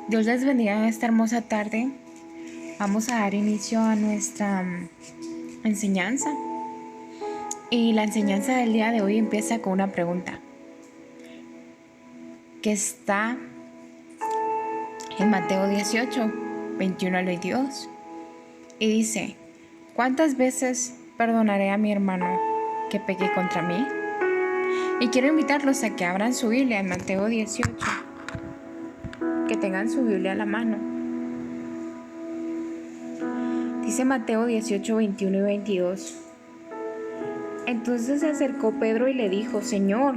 Dios les bendiga en esta hermosa tarde. Vamos a dar inicio a nuestra enseñanza. Y la enseñanza del día de hoy empieza con una pregunta que está en Mateo 18, 21 al 22. Y dice: ¿cuántas veces perdonaré a mi hermano que peque contra mí? Y quiero invitarlos a que abran su Biblia en Mateo 18, que tengan su Biblia a la mano. Dice Mateo 18, 21 y 22. Entonces se acercó Pedro y le dijo: Señor,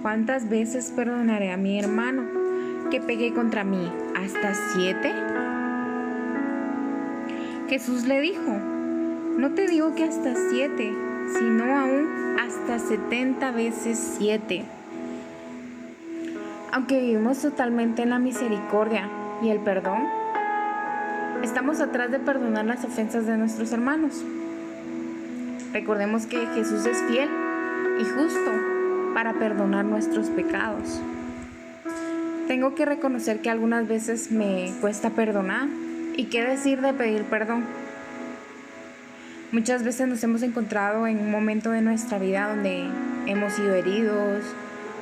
¿cuántas veces perdonaré a mi hermano que pegue contra mí? ¿Hasta 7? Jesús le dijo: no te digo que hasta 7, sino aún hasta 70 veces 7. Aunque vivimos totalmente en la misericordia y el perdón, estamos atrás de perdonar las ofensas de nuestros hermanos. Recordemos que Jesús es fiel y justo para perdonar nuestros pecados. Tengo que reconocer que algunas veces me cuesta perdonar. ¿Y qué decir de pedir perdón? Muchas veces nos hemos encontrado en un momento de nuestra vida donde hemos sido heridos,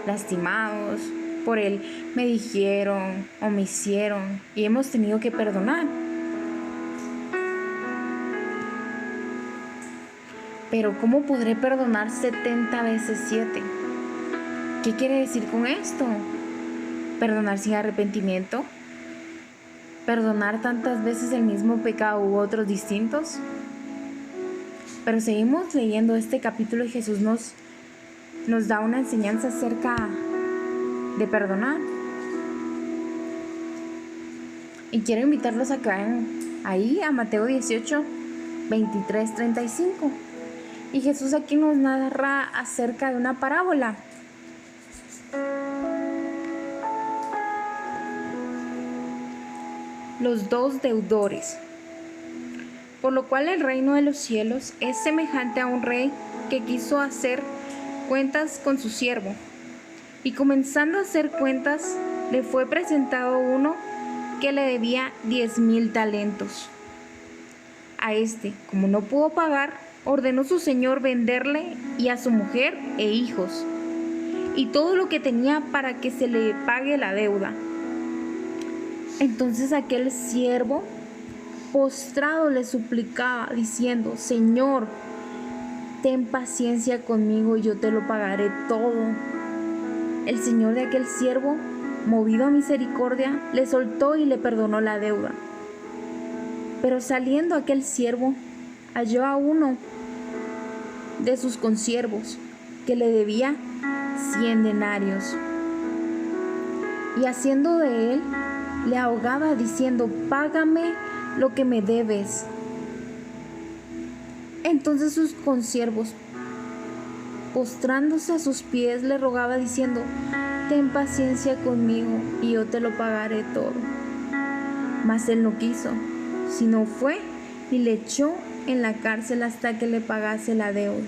lastimados por el me dijeron o me hicieron, y hemos tenido que perdonar. Pero ¿cómo podré perdonar 70 veces 7? ¿Qué quiere decir con esto? ¿Perdonar sin arrepentimiento? ¿Perdonar tantas veces el mismo pecado u otros distintos? Pero seguimos leyendo este capítulo y Jesús nos da una enseñanza acerca de perdonar. Y quiero invitarlos a que vayan ahí a Mateo 18, 23, 35. Y Jesús aquí nos narra acerca de una parábola. Los dos deudores. Por lo cual el reino de los cielos es semejante a un rey que quiso hacer cuentas con su siervo. Y comenzando a hacer cuentas, le fue presentado uno que le debía 10,000 talentos. A este, como no pudo pagar, ordenó su señor venderle y a su mujer e hijos, y todo lo que tenía para que se le pague la deuda. Entonces aquel siervo, postrado, le suplicaba, diciendo: Señor, ten paciencia conmigo y yo te lo pagaré todo. El señor de aquel siervo, movido a misericordia, le soltó y le perdonó la deuda. Pero saliendo aquel siervo, halló a uno de sus consiervos que le debía 100 denarios. Y haciendo de él, le ahogaba diciendo: págame lo que me debes. Entonces sus consiervos, postrándose a sus pies, le rogaba diciendo: ten paciencia conmigo y yo te lo pagaré todo. Mas él no quiso, sino fue y le echó en la cárcel hasta que le pagase la deuda.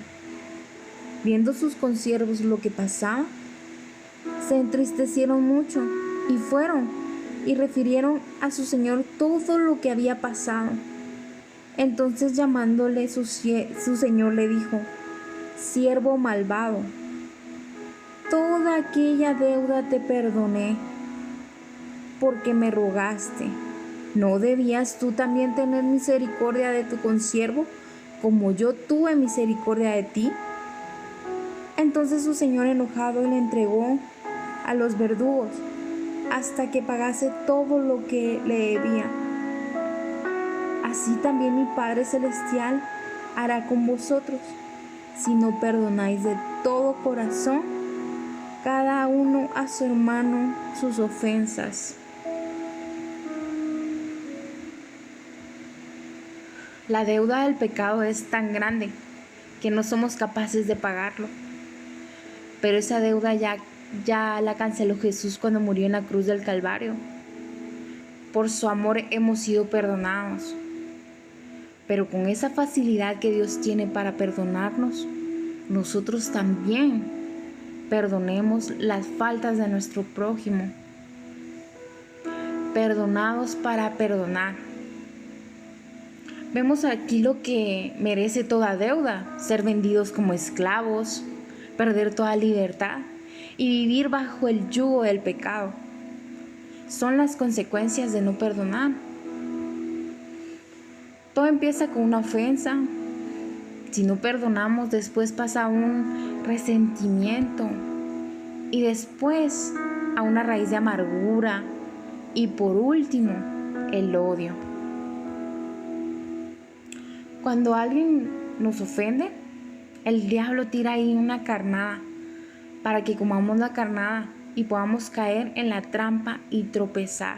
Viendo sus consiervos lo que pasaba, se entristecieron mucho y fueron y refirieron a su señor todo lo que había pasado. Entonces, llamándole su señor, le dijo: siervo malvado, toda aquella deuda te perdoné porque me rogaste. ¿No debías tú también tener misericordia de tu consiervo, como yo tuve misericordia de ti? Entonces su señor, enojado, le entregó a los verdugos hasta que pagase todo lo que le debía. Así también mi Padre Celestial hará con vosotros, si no perdonáis de todo corazón cada uno a su hermano sus ofensas. La deuda del pecado es tan grande que no somos capaces de pagarlo. Pero esa deuda ya la canceló Jesús cuando murió en la cruz del Calvario. Por su amor hemos sido perdonados. Pero con esa facilidad que Dios tiene para perdonarnos, nosotros también perdonemos las faltas de nuestro prójimo. perdonados para perdonar. Vemos aquí lo que merece toda deuda: ser vendidos como esclavos, perder toda libertad y vivir bajo el yugo del pecado. Son las consecuencias de no perdonar. Todo empieza con una ofensa. Si no perdonamos, después pasa un resentimiento y después a una raíz de amargura y por último el odio. Cuando alguien nos ofende, el diablo tira ahí una carnada para que comamos la carnada y podamos caer en la trampa y tropezar.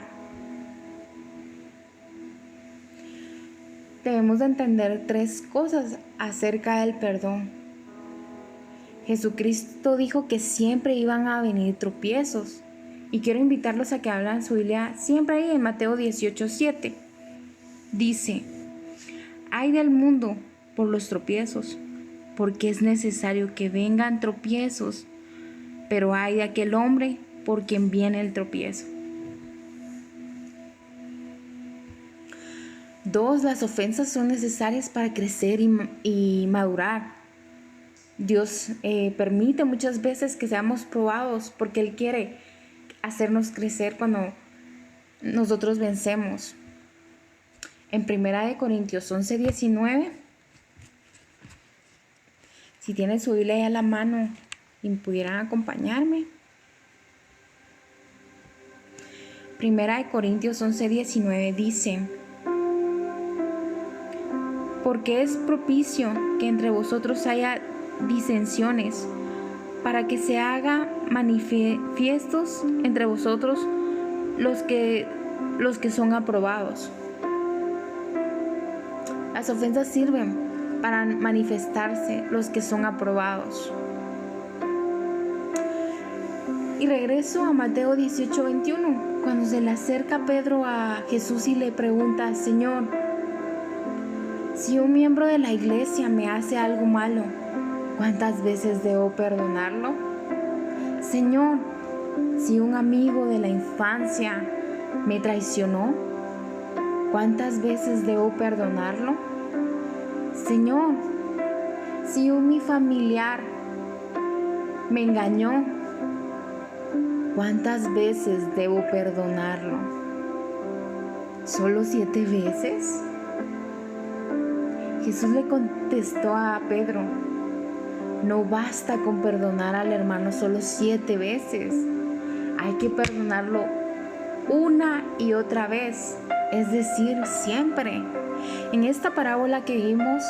Debemos de entender 3 cosas acerca del perdón. Jesucristo dijo que siempre iban a venir tropiezos, y quiero invitarlos a que hablen su Biblia siempre ahí en Mateo 18:7. Dice: ay del mundo por los tropiezos, porque es necesario que vengan tropiezos, pero ay de aquel hombre por quien viene el tropiezo. 2. Las ofensas son necesarias para crecer y madurar. Dios permite muchas veces que seamos probados porque Él quiere hacernos crecer cuando nosotros vencemos. En 1 Corintios 11:19, si tienen su Biblia ahí a la mano y pudieran acompañarme. 1 Corintios 11:19 dice: porque es propicio que entre vosotros haya disensiones, para que se haga manifiestos entre vosotros los que son aprobados. Las ofensas sirven para manifestarse los que son aprobados. Y regreso a Mateo 18:21, cuando se le acerca Pedro a Jesús y le pregunta: Señor, si un miembro de la iglesia me hace algo malo, ¿cuántas veces debo perdonarlo? Señor, si un amigo de la infancia me traicionó, ¿cuántas veces debo perdonarlo? Señor, si mi familiar me engañó, ¿cuántas veces debo perdonarlo? ¿Solo 7 veces? Jesús le contestó a Pedro: no basta con perdonar al hermano solo 7 veces. Hay que perdonarlo una y otra vez, es decir, siempre. En esta parábola que vimos,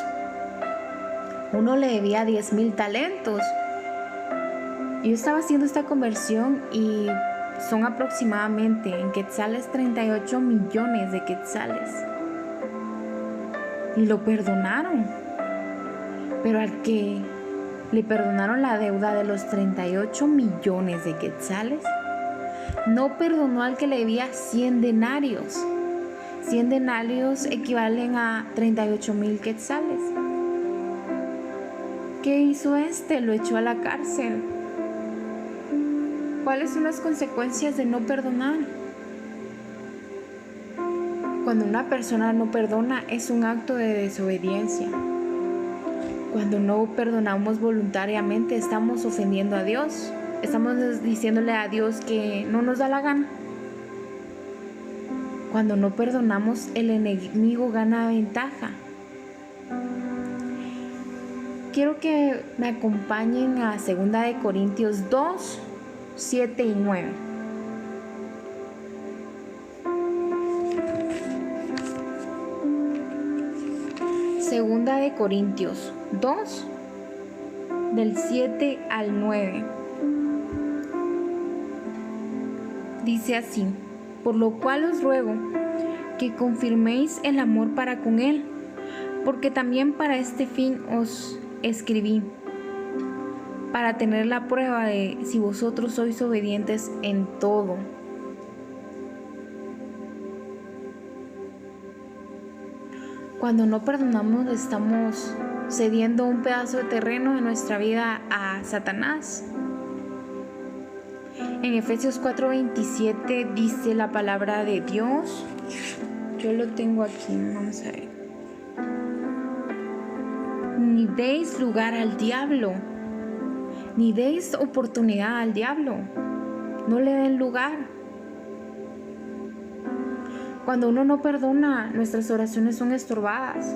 uno le debía 10,000 talentos. Yo estaba haciendo esta conversión y son aproximadamente en quetzales 38 millones de quetzales. Y lo perdonaron. Pero al que le perdonaron la deuda de los 38 millones de quetzales, no perdonó al que le debía 100 denarios. 100 denarios equivalen a 38,000 quetzales. ¿Qué hizo este? Lo echó a la cárcel. ¿Cuáles son las consecuencias de no perdonar? Cuando una persona no perdona, es un acto de desobediencia. Cuando no perdonamos voluntariamente, estamos ofendiendo a Dios. Estamos diciéndole a Dios que no nos da la gana. Cuando no perdonamos, el enemigo gana ventaja. Quiero que me acompañen a 2 Corintios 2, 7 y 9. Segunda de Corintios 2, del 7 al 9. Dice así: por lo cual os ruego que confirméis el amor para con él, porque también para este fin os escribí, para tener la prueba de si vosotros sois obedientes en todo. Cuando no perdonamos, estamos cediendo un pedazo de terreno de nuestra vida a Satanás. En Efesios 4:27 dice la palabra de Dios. Yo lo tengo aquí, vamos a ver. Ni deis lugar al diablo, ni deis oportunidad al diablo. No le den lugar. Cuando uno no perdona, nuestras oraciones son estorbadas.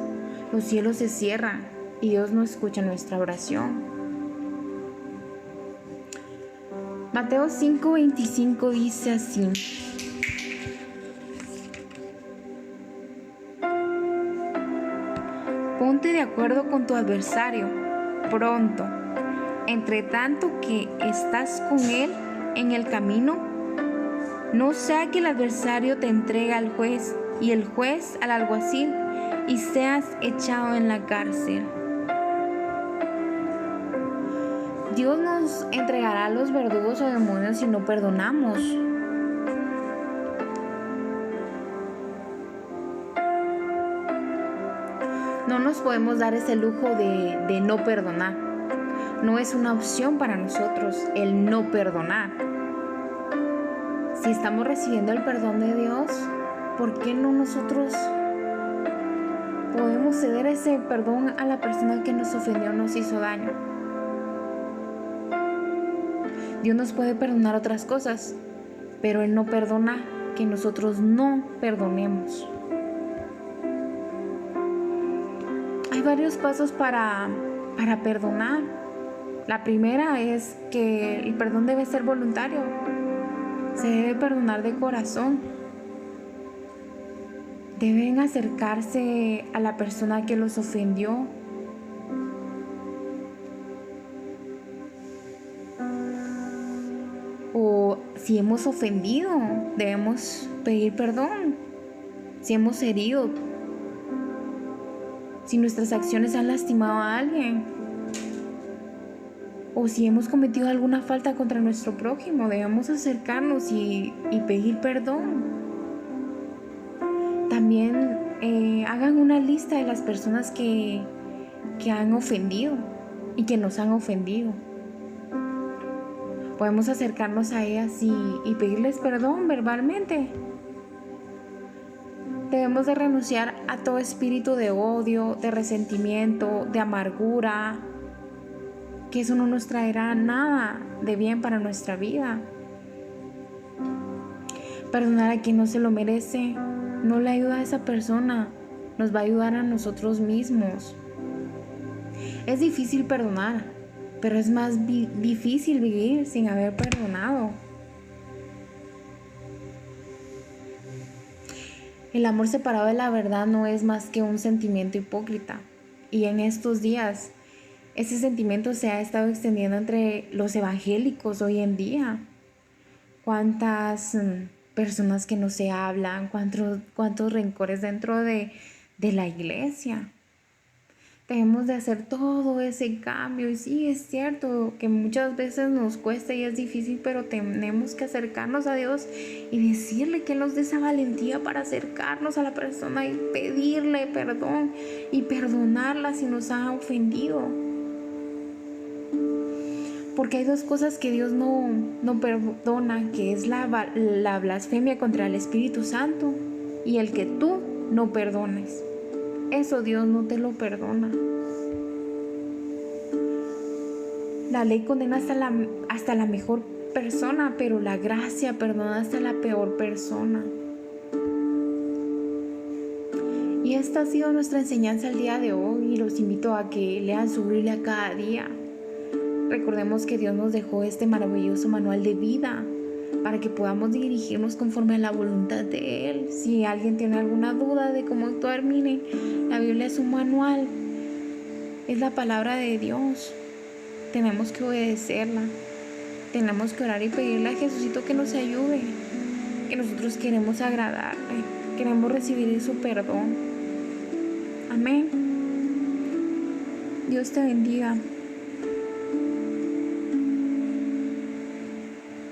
Los cielos se cierran y Dios no escucha nuestra oración. Mateo 5:25 dice así: ponte de acuerdo con tu adversario pronto, entre tanto que estás con él en el camino, no sea que el adversario te entregue al juez y el juez al alguacil y seas echado en la cárcel. Dios nos entregará a los verdugos o demonios si no perdonamos. No nos podemos dar ese lujo de no perdonar. No es una opción para nosotros el no perdonar. Si estamos recibiendo el perdón de Dios, ¿por qué no nosotros podemos ceder ese perdón a la persona que nos ofendió o nos hizo daño? Dios nos puede perdonar otras cosas, pero Él no perdona que nosotros no perdonemos. Hay varios pasos para perdonar. La primera es que el perdón debe ser voluntario. Se debe perdonar de corazón. Deben acercarse a la persona que los ofendió. O si hemos ofendido, debemos pedir perdón. Si hemos herido, si nuestras acciones han lastimado a alguien, o si hemos cometido alguna falta contra nuestro prójimo, debemos acercarnos y pedir perdón. También hagan una lista de las personas que han ofendido y que nos han ofendido. Podemos acercarnos a ellas y pedirles perdón verbalmente. Debemos de renunciar a todo espíritu de odio, de resentimiento, de amargura, que eso no nos traerá nada de bien para nuestra vida. Perdonar a quien no se lo merece no le ayuda a esa persona, nos va a ayudar a nosotros mismos. Es difícil perdonar, pero es más difícil vivir sin haber perdonado. El amor separado de la verdad no es más que un sentimiento hipócrita. Y en estos días, ese sentimiento se ha estado extendiendo entre los evangélicos hoy en día. ¿Cuántas personas que no se hablan? ¿Cuántos rencores dentro de la iglesia? Debemos de hacer todo ese cambio. Y sí, es cierto que muchas veces nos cuesta y es difícil, pero tenemos que acercarnos a Dios y decirle que nos dé esa valentía para acercarnos a la persona y pedirle perdón y perdonarla si nos ha ofendido. Porque hay dos cosas que Dios no perdona, que es la blasfemia contra el Espíritu Santo y el que tú no perdones. Eso Dios no te lo perdona. La ley condena hasta la mejor persona, pero la gracia perdona hasta la peor persona. Y esta ha sido nuestra enseñanza el día de hoy y los invito a que lean su Biblia cada día. Recordemos que Dios nos dejó este maravilloso manual de vida para que podamos dirigirnos conforme a la voluntad de Él. Si alguien tiene alguna duda de cómo actuar, miren, la Biblia es un manual, es la palabra de Dios. Tenemos que obedecerla, tenemos que orar y pedirle a Jesucito que nos ayude, que nosotros queremos agradarle, queremos recibir su perdón. Amén. Dios te bendiga.